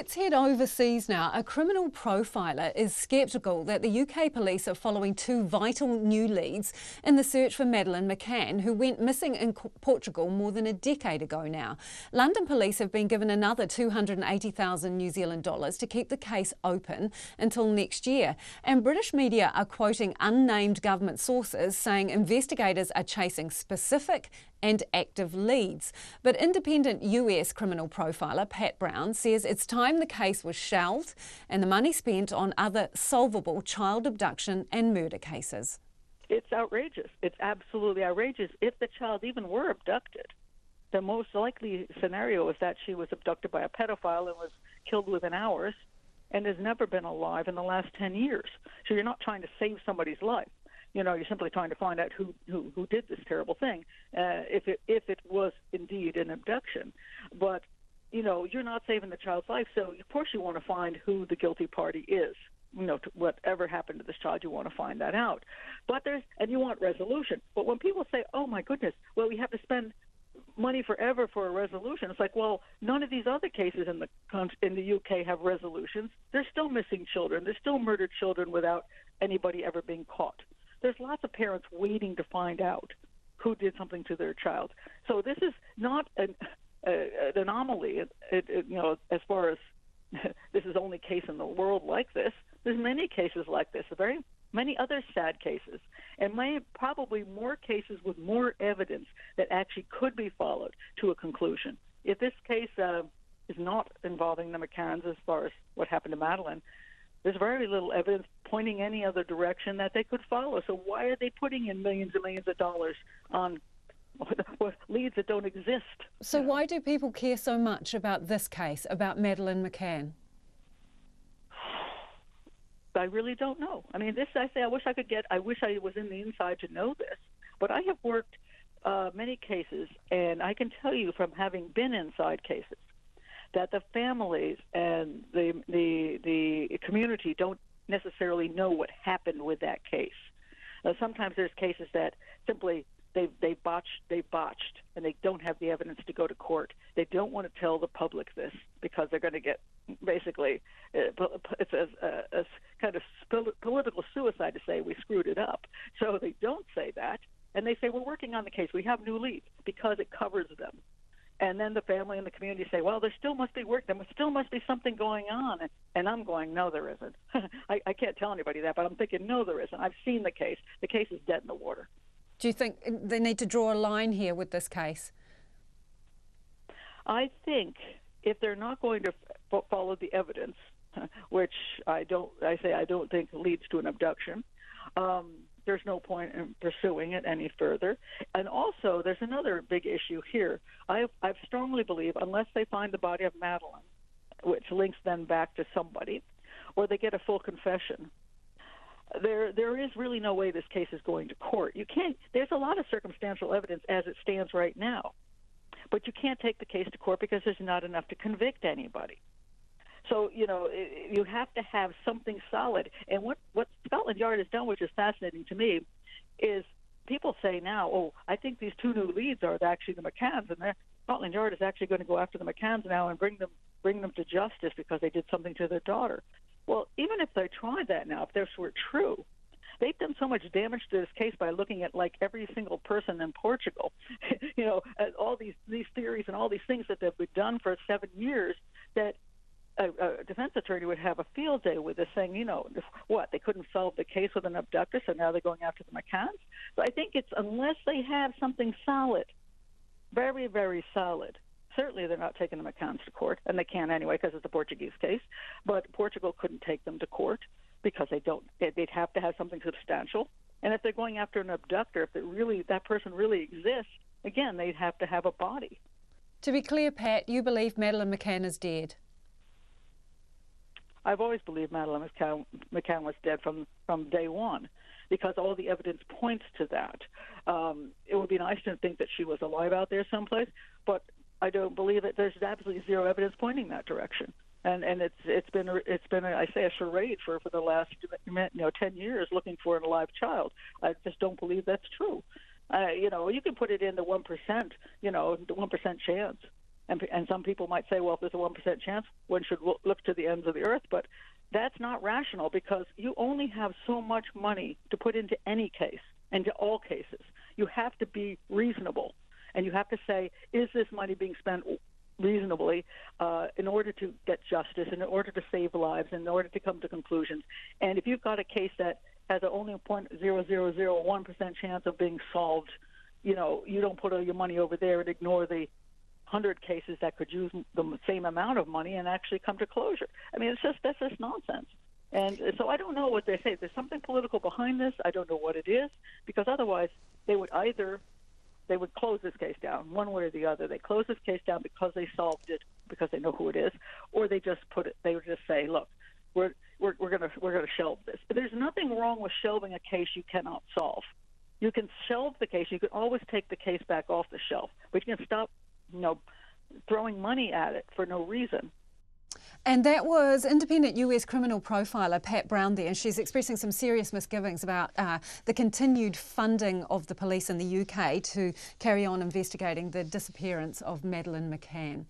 Let's head overseas now. A criminal profiler is sceptical that the UK police are following two vital new leads in the search for Madeleine McCann, who went missing in Portugal more than a decade ago now. London police have been given another 280,000 New Zealand dollars to keep the case open until next year. And British media are quoting unnamed government sources saying investigators are chasing specific and active leads. But independent US criminal profiler Pat Brown says it's time the case was shelved and the money spent on other solvable child abduction and murder cases. It's outrageous. It's absolutely outrageous. If the child even were abducted, the most likely scenario is that she was abducted by a pedophile and was killed within hours and has never been alive in the last 10 years. So you're not trying to save somebody's life. You know, you're simply trying to find out who did this terrible thing, if it was indeed an abduction. But, you know, you're not saving the child's life, so of course you want to find who the guilty party is. You know, whatever happened to this child, you want to find that out. But and you want resolution. But when people say, oh, my goodness, well, we have to spend money forever for a resolution, it's like, well, none of these other cases in the UK have resolutions. There's still missing children. There's still murdered children without anybody ever being caught. There's lots of parents waiting to find out who did something to their child. So this is not an anomaly, you know, as far as this is the only case in the world like this. There's many cases like this, very many other sad cases, and probably more cases with more evidence that actually could be followed to a conclusion. If this case is not involving the McCanns as far as what happened to Madeleine, there's very little evidence pointing any other direction that they could follow. So why are they putting in millions and millions of dollars on leads that don't exist? So why do people care so much about this case, about Madeleine McCann? I really don't know. I mean, I wish I was in the inside to know this. But I have worked many cases, and I can tell you from having been inside cases that the families and the community don't necessarily know what happened with that case. Sometimes there's cases that simply they botched, and they don't have the evidence to go to court. They don't want to tell the public this because they're going to get basically it's a kind of political suicide to say we screwed it up. So they don't say that, and they say we're working on the case. We have new leads because it covers them. And then the family and the community say, well, there still must be work. There still must be something going on. And I'm going, no, there isn't. I can't tell anybody that, but I'm thinking, no, there isn't. I've seen the case. The case is dead in the water. Do you think they need to draw a line here with this case? I think if they're not going to follow the evidence, which I don't think leads to an abduction, there's no point in pursuing it any further. And also, there's another big issue here. I strongly believe unless they find the body of Madeleine, which links them back to somebody, or they get a full confession, there is really no way this case is going to court. You can't. There's a lot of circumstantial evidence as it stands right now, but you can't take the case to court because there's not enough to convict anybody. So, you know, you have to have something solid. And what Scotland Yard has done, which is fascinating to me, is people say now, oh, I think these two new leads are actually the McCanns, and Scotland Yard is actually going to go after the McCanns now and bring them to justice because they did something to their daughter. Well, even if they tried that now, if this were true, they've done so much damage to this case by looking at like every single person in Portugal, you know, all these theories and all these things that they've been done for 7 years that a defense attorney would have a field day with this, saying, you know, what, they couldn't solve the case with an abductor, so now they're going after the McCanns. So I think it's unless they have something solid, very, very solid. Certainly they're not taking the McCanns to court, and they can't anyway because it's a Portuguese case, but Portugal couldn't take them to court because they'd have to have something substantial. And if they're going after an abductor, if that person really exists, again, they'd have to have a body. To be clear, Pat, you believe Madeleine McCann is dead? I've always believed Madeleine McCann was dead from day one because all the evidence points to that. It would be nice to think that she was alive out there someplace, but I don't believe it. There's absolutely zero evidence pointing that direction. And it's been I say a charade for the last 10 years looking for an alive child. I just don't believe that's true. You can put it in the 1%, the 1% chance. And some people might say, well, if there's a 1% chance, one should look to the ends of the earth. But that's not rational, because you only have so much money to put into any case, into all cases. You have to be reasonable, and you have to say, is this money being spent reasonably in order to get justice, in order to save lives, in order to come to conclusions. And if you've got a case that has only a 0.0001% chance of being solved, you don't put all your money over there and ignore the 100 cases that could use the same amount of money and actually come to closure. I mean, that's just nonsense. And so I don't know what they say. There's something political behind this. I don't know what it is, because otherwise they would close this case down one way or the other. They close this case down because they solved it, because they know who it is, or they would just say, look, we're going to shelve this. But there's nothing wrong with shelving a case you cannot solve. You can shelve the case. You can always take the case back off the shelf, but you can stop throwing money at it for no reason. And that was independent US criminal profiler Pat Brown there, and she's expressing some serious misgivings about the continued funding of the police in the UK to carry on investigating the disappearance of Madeleine McCann.